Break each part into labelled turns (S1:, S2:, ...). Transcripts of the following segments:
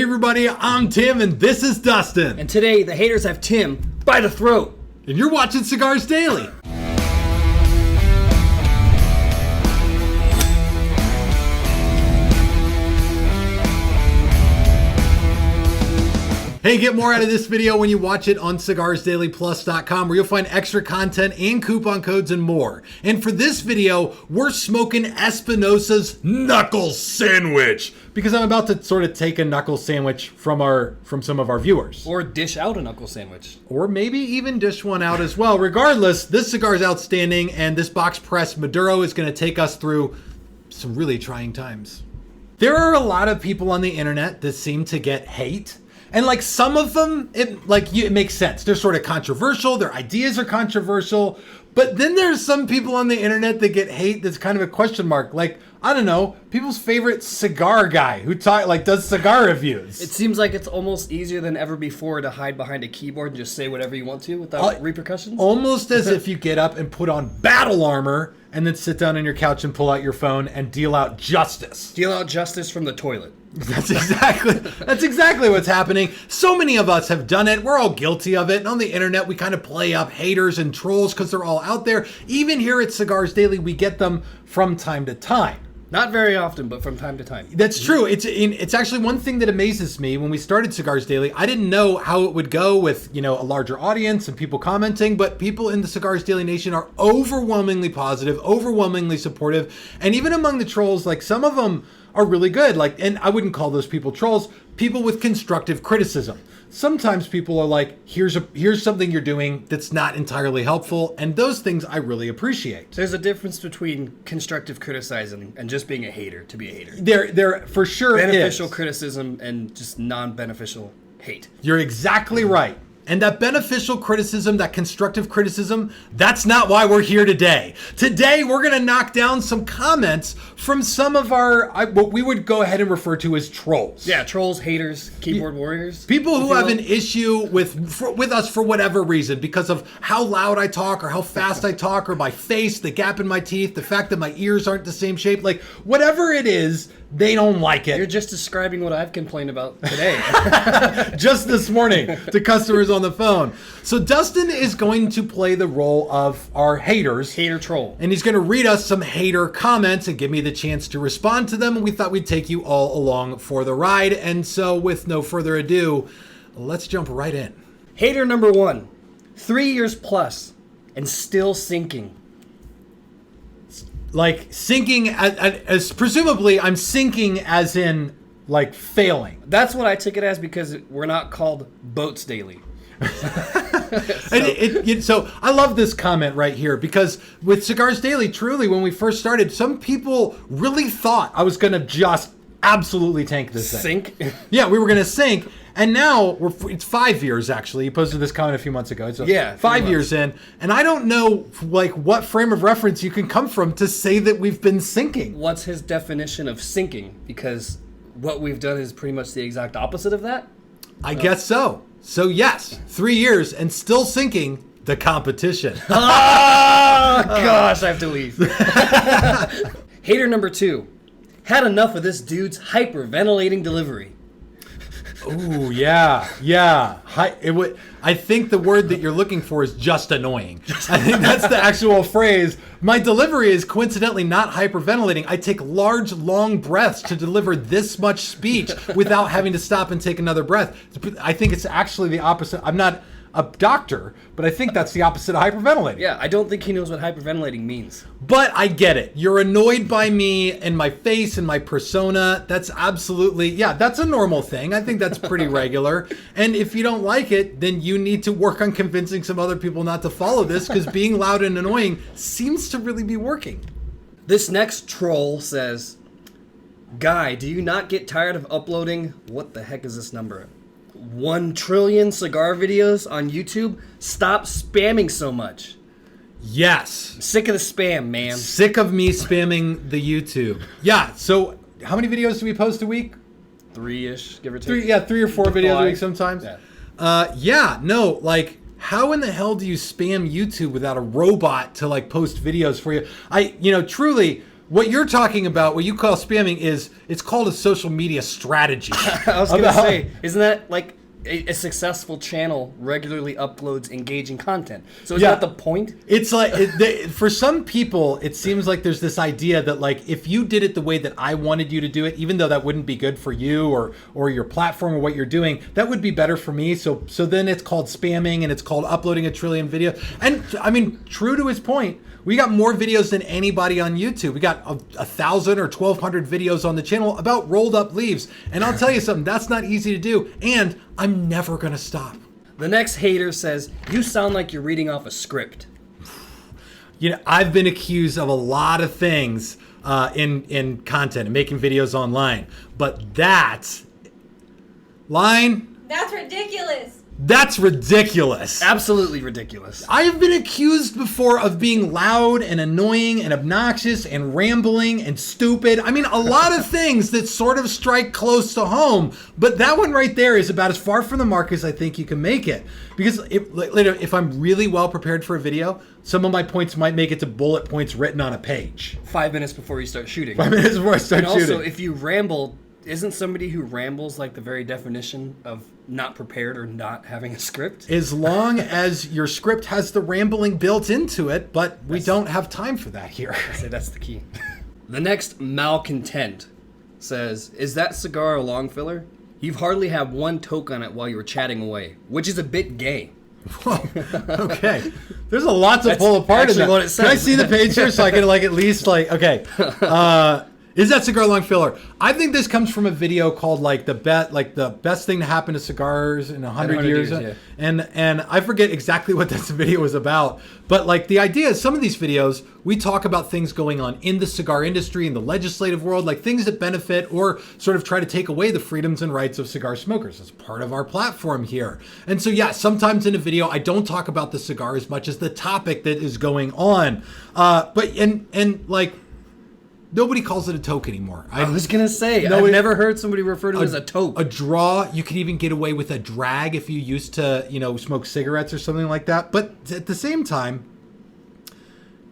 S1: everybody, I'm Tim and this is Dustin.
S2: And today the haters have Tim by the throat.
S1: And you're watching Cigars Daily. Hey, get more out of this video when you watch it on cigarsdailyplus.com, where you'll find extra content and coupon codes and more. And for this video, we're smoking Espinosa's Knuckle Sandwich, because I'm about to sort of take a knuckle sandwich from some of our viewers.
S2: Or dish out a knuckle sandwich.
S1: Or maybe even dish one out as well. Regardless, this cigar is outstanding, and this box press Maduro is going to take us through some really trying times. There are a lot of people on the internet that seem to get hate. And like some of them, it makes sense. They're sort of controversial. Their ideas are controversial. But then there's some people on the internet that get hate that's kind of a question mark. Like, I don't know, people's favorite cigar guy who does cigar reviews.
S2: It seems like it's almost easier than ever before to hide behind a keyboard and just say whatever you want to without repercussions.
S1: Almost as if you get up and put on battle armor and then sit down on your couch and pull out your phone and deal out justice.
S2: Deal out justice from the toilet.
S1: That's exactly what's happening. So many of us have done it. We're all guilty of it. And on the internet, we kind of play up haters and trolls because they're all out there. Even here at Cigars Daily, we get them from time to time.
S2: Not very often, but from time to time.
S1: That's true. It's actually one thing that amazes me. When we started Cigars Daily, I didn't know how it would go with, a larger audience and people commenting, but people in the Cigars Daily Nation are overwhelmingly positive, overwhelmingly supportive. And even among the trolls, some of them are really good. And I wouldn't call those people trolls, people with constructive criticism. Sometimes people are like, here's something you're doing that's not entirely helpful, and those things I really appreciate.
S2: There's a difference between constructive criticism and just being a hater to be a hater.
S1: There for sure
S2: beneficial criticism and just non-beneficial hate.
S1: You're exactly right. And that beneficial criticism, that constructive criticism, that's not why we're here today. Today, we're going to knock down some comments from some of our, what we would go ahead and refer to as trolls.
S2: Yeah, trolls, haters, keyboard warriors.
S1: People who have an issue with us for whatever reason, because of how loud I talk or how fast I talk or my face, the gap in my teeth, the fact that my ears aren't the same shape, whatever it is, they don't like it.
S2: You're just describing what I've complained about today.
S1: Just this morning to customers on the phone. So Dustin is going to play the role of our haters.
S2: Hater troll.
S1: And he's going to read us some hater comments and give me the chance to respond to them. And we thought we'd take you all along for the ride. And so with no further ado, let's jump right in.
S2: Hater number 1, 3 years plus and still sinking.
S1: Sinking as presumably I'm sinking as in failing.
S2: That's what I took it as, because we're not called Boats Daily.
S1: So I love this comment right here, because with Cigars Daily, truly, when we first started, some people really thought I was going to just absolutely tank this thing.
S2: Sink?
S1: Yeah, we were going to sink. And now it's 5 years, actually. He posted this comment a few months ago. So
S2: yeah,
S1: 5 years in. And I don't know what frame of reference you can come from to say that we've been sinking.
S2: What's his definition of sinking? Because what we've done is pretty much the exact opposite of that.
S1: I guess so. So yes, 3 years and still sinking the competition.
S2: Oh, gosh, I have to leave. Hater number 2. Had enough of this dude's hyperventilating delivery.
S1: Ooh, yeah. I think the word that you're looking for is just annoying. I think that's the actual phrase. My delivery is coincidentally not hyperventilating. I take large, long breaths to deliver this much speech without having to stop and take another breath. I think it's actually the opposite. I'm not a doctor, but I think that's the opposite of hyperventilating.
S2: Yeah, I don't think he knows what hyperventilating means.
S1: But I get it. You're annoyed by me and my face and my persona. That's absolutely, that's a normal thing. I think that's pretty regular. And if you don't like it, then you need to work on convincing some other people not to follow this, because being loud and annoying seems to really be working.
S2: This next troll says, "Guy, do you not get tired of uploading, what the heck is this number? 1 trillion cigar videos on YouTube? Stop spamming so much."
S1: Yes.
S2: I'm sick of the spam, man.
S1: Sick of me spamming the YouTube. Yeah, so how many videos do we post a week?
S2: 3-ish, give or take.
S1: 3 or 4 videos a week sometimes.
S2: Yeah.
S1: How in the hell do you spam YouTube without a robot to post videos for you? Truly, What you're talking about, what you call spamming, it's called a social media strategy.
S2: I was going to say, isn't that like a successful channel regularly uploads engaging content? So is that the point?
S1: It's like, for some people, it seems like there's this idea that like, if you did it the way that I wanted you to do it, even though that wouldn't be good for you or your platform or what you're doing, that would be better for me. So then it's called spamming and it's called uploading a trillion videos. And I mean, true to his point, we got more videos than anybody on YouTube. We got 1,000 or 1,200 videos on the channel about rolled up leaves. And I'll tell you something, that's not easy to do. And I'm never going to stop.
S2: The next hater says, you sound like you're reading off a script.
S1: You know, I've been accused of a lot of things in content and making videos online. But that's
S3: ridiculous.
S1: That's ridiculous.
S2: Absolutely ridiculous.
S1: I have been accused before of being loud and annoying and obnoxious and rambling and stupid. I mean, a lot of things that sort of strike close to home. But that one right there is about as far from the mark as I think you can make it. Because if I'm really well prepared for a video, some of my points might make it to bullet points written on a page.
S2: 5 minutes before you start shooting.
S1: 5 minutes before I start shooting.
S2: And also, if you ramble, isn't somebody who rambles like the very definition of not prepared or not having a script?
S1: As long as your script has the rambling built into it, but we don't have time for that here.
S2: I say that's the key. The next malcontent says, is that cigar a long filler? You've hardly had one toke on it while you were chatting away, which is a bit gay.
S1: Whoa, okay. There's a lot to pull apart in that.
S2: What it says.
S1: Can I see the page here so I can like at least like, okay. Is that cigar long filler? I think this comes from a video called like the best thing to happen to cigars in 100 years.
S2: Yeah.
S1: And I forget exactly what this video was about, but like the idea is some of these videos, we talk about things going on in the cigar industry, in the legislative world, like things that benefit or sort of try to take away the freedoms and rights of cigar smokers. It's part of our platform here. And so, yeah, sometimes in a video, I don't talk about the cigar as much as the topic that is going on. Like, nobody calls it a toke anymore.
S2: I was going to say, I've never heard somebody refer to it as a toke.
S1: A draw, you can even get away with a drag if you used to, smoke cigarettes or something like that. But at the same time,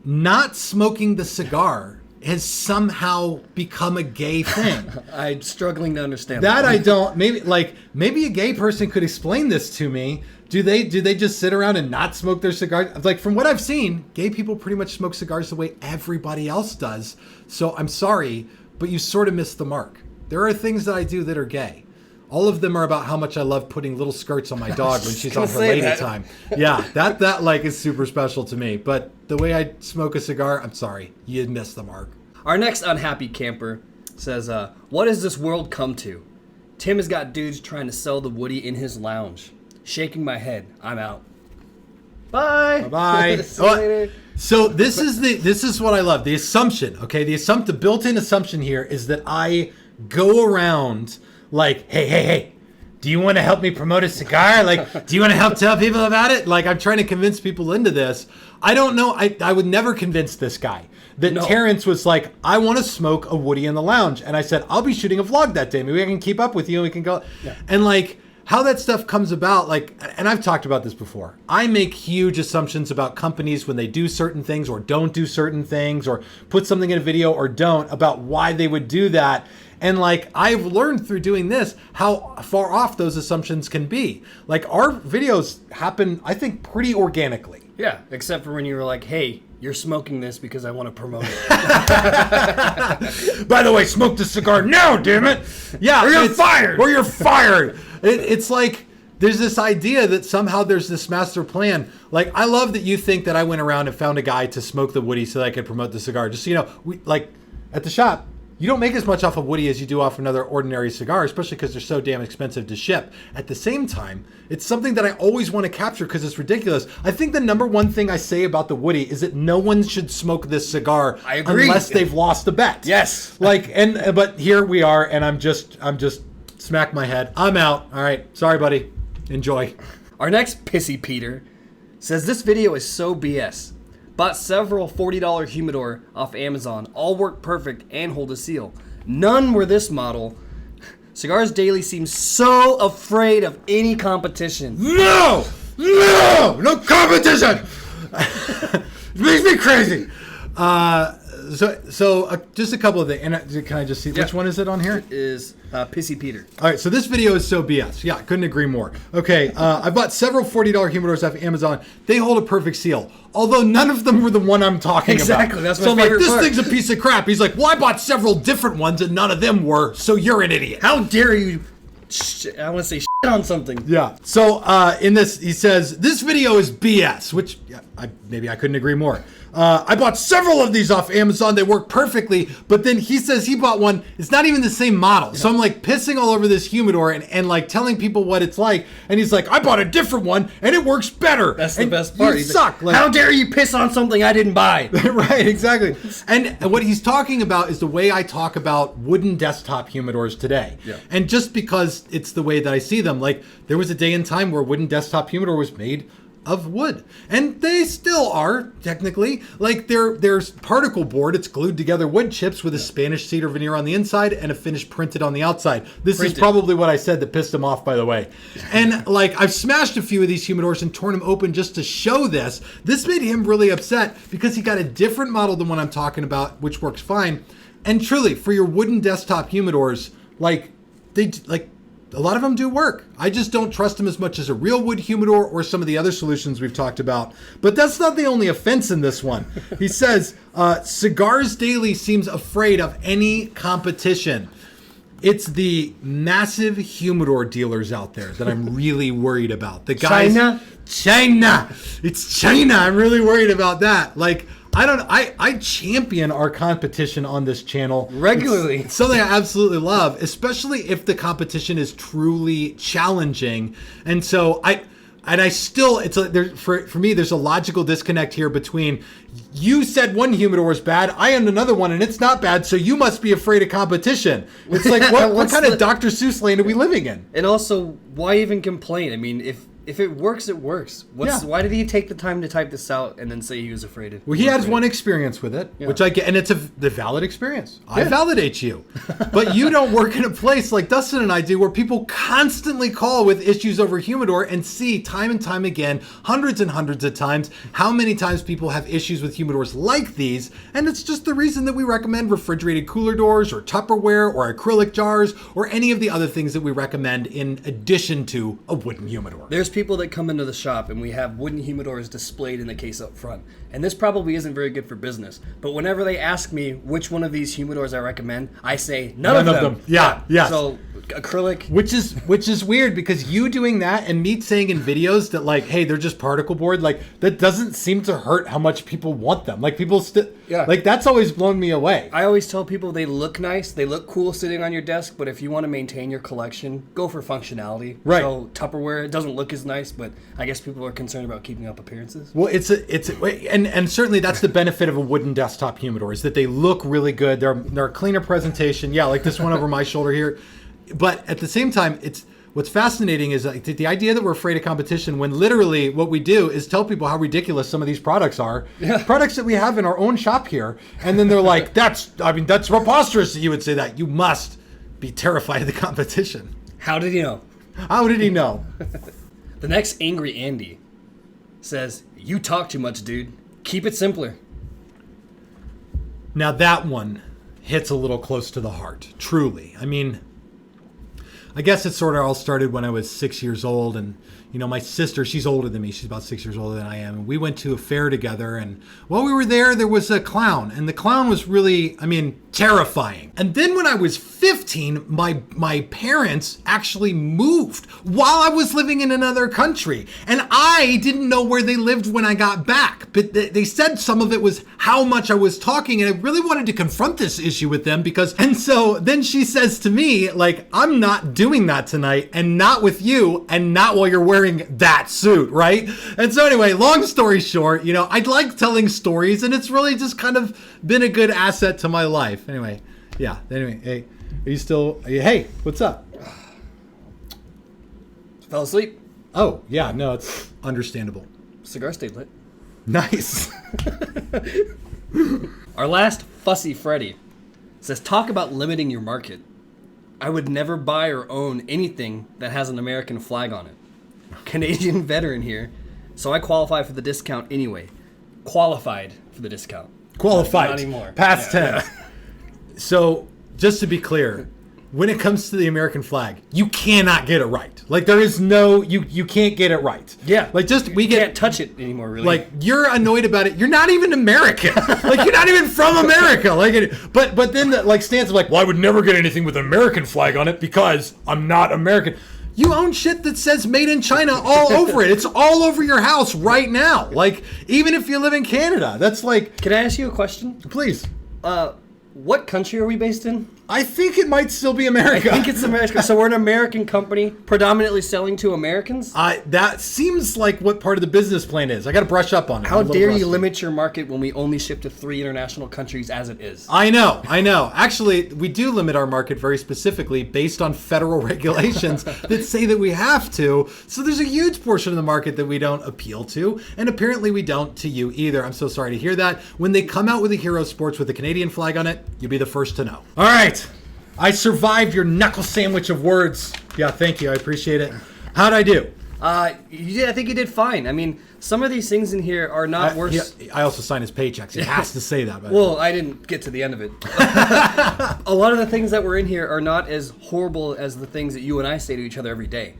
S1: not smoking the cigar has somehow become a gay thing.
S2: I'm struggling to understand
S1: that. I don't, maybe a gay person could explain this to me. Do they just sit around and not smoke their cigars? Like, from what I've seen, gay people pretty much smoke cigars the way everybody else does. So I'm sorry, but you sort of missed the mark. There are things that I do that are gay. All of them are about how much I love putting little skirts on my dog when she's on her lady time. Yeah, that like is super special to me. But the way I smoke a cigar, I'm sorry, you missed the mark.
S2: Our next unhappy camper says, what has this world come to? Tim has got dudes trying to sell the Woody in his lounge. Shaking my head. I'm out. Bye.
S1: Bye. So this is what I love. The assumption, okay? The built-in assumption here is that I go around like, hey, do you want to help me promote a cigar? Like, do you want to help tell people about it? Like, I'm trying to convince people into this. I don't know. I would never convince this guy. Terrence was like, I want to smoke a Woody in the lounge. And I said, I'll be shooting a vlog that day. Maybe I can keep up with you and we can go. Yeah. And like, how that stuff comes about, like, and I've talked about this before. I make huge assumptions about companies when they do certain things or don't do certain things or put something in a video or don't about why they would do that. And like, I've learned through doing this how far off those assumptions can be. Like, our videos happen, I think, pretty organically.
S2: Yeah, except for when you were like, hey, you're smoking this because I want to promote it.
S1: By the way, smoke the cigar now, damn it. Yeah.
S2: Or you're fired.
S1: Or you're fired. It's like, there's this idea that somehow there's this master plan. Like, I love that you think that I went around and found a guy to smoke the Woody so that I could promote the cigar. Just so you know, we like at the shop, you don't make as much off of Woody as you do off another ordinary cigar, especially because they're so damn expensive to ship. At the same time, it's something that I always want to capture because it's ridiculous. I think the number one thing I say about the Woody is that no one should smoke this cigar unless they've lost a bet.
S2: Yes.
S1: But here we are, and I'm just smack my head. I'm out. All right. Sorry, buddy. Enjoy.
S2: Our next pissy Peter says this video is so BS. Bought several $40 humidor off Amazon. All work perfect and hold a seal. None were this model. Cigars Daily seems so afraid of any competition.
S1: No competition. It makes me crazy. just a couple of things. And can I just see which one is it on here?
S2: It is Pissy Peter.
S1: All right, so this video is so BS. Yeah, couldn't agree more. Okay, I bought several $40 humidors off Amazon. They hold a perfect seal, although none of them were the one I'm talking
S2: Exactly,
S1: about.
S2: that's my
S1: so I'm like,
S2: favorite
S1: this
S2: part.
S1: thing's a piece of crap. He's like, well, I bought several different ones and none of them were, so you're an idiot.
S2: How dare you? I want to say on something.
S1: Yeah. So in this, he says, this video is BS, which maybe I couldn't agree more. I bought several of these off Amazon. They work perfectly. But then he says he bought one. It's not even the same model. So I'm like pissing all over this humidor and like telling people what it's like. And he's like, I bought a different one and it works better.
S2: That's the best part.
S1: You
S2: He's
S1: suck.
S2: Like, how dare you piss on something I didn't buy?
S1: Right, exactly. And what he's talking about is the way I talk about wooden desktop humidors today.
S2: Yeah.
S1: And just because it's the way that I see them, like there was a day and time where wooden desktop humidor was made of wood, and they still are technically. Like there's particle board, it's glued together wood chips with a Spanish cedar veneer on the inside and a finish printed on the outside. This is probably what I said that pissed him off, by the way. And like I've smashed a few of these humidors and torn them open just to show this. This made him really upset because he got a different model than what I'm talking about, which works fine. And truly, for your wooden desktop humidors, like a lot of them do work. I just don't trust them as much as a real wood humidor or some of the other solutions we've talked about. But that's not the only offense in this one. He says, Cigars Daily seems afraid of any competition. It's the massive humidor dealers out there that I'm really worried about. The guys, China. It's China. I'm really worried about that. Like, I champion our competition on this channel
S2: regularly.
S1: It's something I absolutely love, especially if the competition is truly challenging. And so for me, there's a logical disconnect here between you said one humidor was bad, I own another one and it's not bad, so you must be afraid of competition. It's like, what kind of Dr. Seuss land are we living in?
S2: And also, why even complain? I mean, if it works, it works. Why did he take the time to type this out and then say he was afraid of?
S1: Well, he has one experience with it, which I get, and it's the valid experience. I validate you. But you don't work in a place like Dustin and I do where people constantly call with issues over humidor and see time and time again, hundreds and hundreds of times, how many times people have issues with humidors like these. And it's just the reason that we recommend refrigerated cooler doors or Tupperware or acrylic jars or any of the other things that we recommend in addition to a wooden humidor.
S2: There's people that come into the shop and we have wooden humidors displayed in the case up front. And this probably isn't very good for business. But whenever they ask me which one of these humidors I recommend, I say none of them.
S1: Yeah.
S2: So acrylic.
S1: Which is weird because you doing that and me saying in videos that like, hey, they're just particle board, like that doesn't seem to hurt how much people want them. Like people like that's always blown me away.
S2: I always tell people they look nice, they look cool sitting on your desk, but if you want to maintain your collection, go for functionality.
S1: Right.
S2: So Tupperware, it doesn't look as nice, but I guess people are concerned about keeping up appearances.
S1: Well, and certainly that's the benefit of a wooden desktop humidor is that they look really good. They're a cleaner presentation. Yeah, like this one over my shoulder here. But at the same time, what's fascinating is like the idea that we're afraid of competition when literally what we do is tell people how ridiculous some of these products are. Yeah. Products that we have in our own shop here. And then they're like, that's preposterous that you would say that. You must be terrified of the competition.
S2: How did he know?
S1: How did he know?
S2: The next Angry Andy says, you talk too much, dude. Keep it simpler.
S1: Now that one hits a little close to the heart, truly. I mean, I guess it sort of all started when I was 6 years old, and my sister, she's older than me. She's about 6 years older than I am. And we went to a fair together, and while we were there was a clown, and the clown was really, terrifying. And then when I was 15, my parents actually moved while I was living in another country, and I didn't know where they lived when I got back. But they said some of it was how much I was talking, and I really wanted to confront this issue with them and so then she says to me, like, I'm not doing that tonight, and not with you, and not while you're wearing that suit, right? And so anyway, long story short, I like telling stories, and it's really just kind of been a good asset to my life. Anyway, hey, are you still, hey, what's up?
S2: Fell asleep.
S1: Oh, yeah, no, it's understandable.
S2: Cigar stayed lit.
S1: Nice.
S2: Our last Fussy Freddy says, talk about limiting your market. I would never buy or own anything that has an American flag on it. Canadian veteran here, so I qualify for the discount anyway. Qualified for the discount.
S1: Qualified.
S2: Not anymore.
S1: Past
S2: Yeah.
S1: tense. So, just to be clear, when it comes to the American flag, you cannot get it right. Like, there is no, you can't get it right.
S2: Yeah.
S1: Like, just, we
S2: Can't
S1: get,
S2: touch it anymore, really.
S1: like, you're annoyed about it. You're not even American. Like, you're not even from America. Like, but then, like, Stan's like, well, I would never get anything with an American flag on it because I'm not American. You own shit that says made in China all over it. It's all over your house right now. Like, even if you live in Canada, that's like,
S2: Can I ask you a question?
S1: please.
S2: What country are we based in?
S1: I think it might still be America.
S2: I think it's America. So we're an American company, predominantly selling to Americans.
S1: That seems like what part of the business plan is. I got to brush up on it.
S2: How
S1: I'm a little
S2: dare
S1: rusty.
S2: you limit your market when we only ship to 3 international countries as it is?
S1: I know. Actually, we do limit our market very specifically based on federal regulations that say that we have to. So there's a huge portion of the market that we don't appeal to, and apparently we don't to you either. I'm so sorry to hear that. When they come out with a Hero Sports with a Canadian flag on it, you'll be the first to know. All right. I survived your knuckle sandwich of words. Yeah, thank you. I appreciate it. How'd I do?
S2: You did. I think you did fine. I mean, some of these things in here are not worse.
S1: I also sign his paychecks. He has to say that.
S2: Well, I didn't get to the end of it. A lot of the things that were in here are not as horrible as the things that you and I say to each other every day.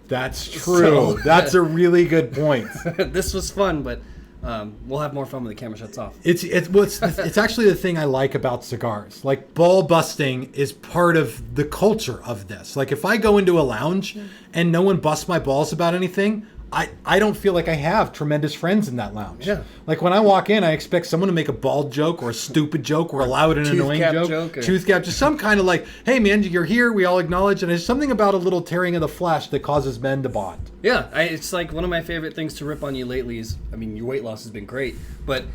S1: That's true. That's a really good point.
S2: This was fun, but we'll have more fun when the camera shuts off.
S1: It's actually the thing I like about cigars. Like, ball busting is part of the culture of this. Like, if I go into a lounge and no one busts my balls about anything, I don't feel like I have tremendous friends in that lounge.
S2: Yeah.
S1: Like, when I walk in, I expect someone to make a bald joke or a stupid joke or a loud and annoying joke. Tooth cap, just some kind of like, hey man, you're here, we all acknowledge. And there's something about a little tearing of the flesh that causes men to bond.
S2: Yeah, it's like one of my favorite things to rip on you lately is, I mean, your weight loss has been great, but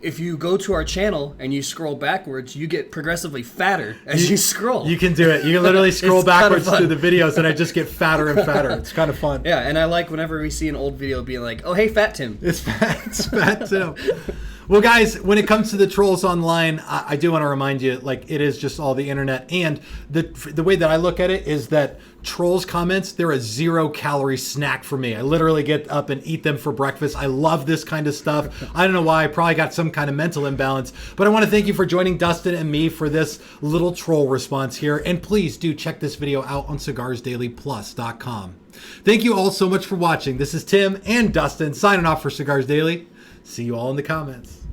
S2: if you go to our channel and you scroll backwards, you get progressively fatter as you scroll.
S1: You can do it. You can literally scroll
S2: It's kinda
S1: backwards
S2: fun.
S1: through the videos and I just get fatter and fatter. It's kind of fun.
S2: Yeah, and I like whenever we see an old video being like, oh, hey, Fat Tim.
S1: It's fat too. Well, guys, when it comes to the trolls online, I do want to remind you, like, it is just all the internet. And the way that I look at it is that trolls comments, they're a 0-calorie snack for me. I literally get up and eat them for breakfast. I love this kind of stuff. I don't know why. I probably got some kind of mental imbalance. But I want to thank you for joining Dustin and me for this little troll response here. And please do check this video out on cigarsdailyplus.com. Thank you all so much for watching. This is Tim and Dustin signing off for Cigars Daily. See you all in the comments.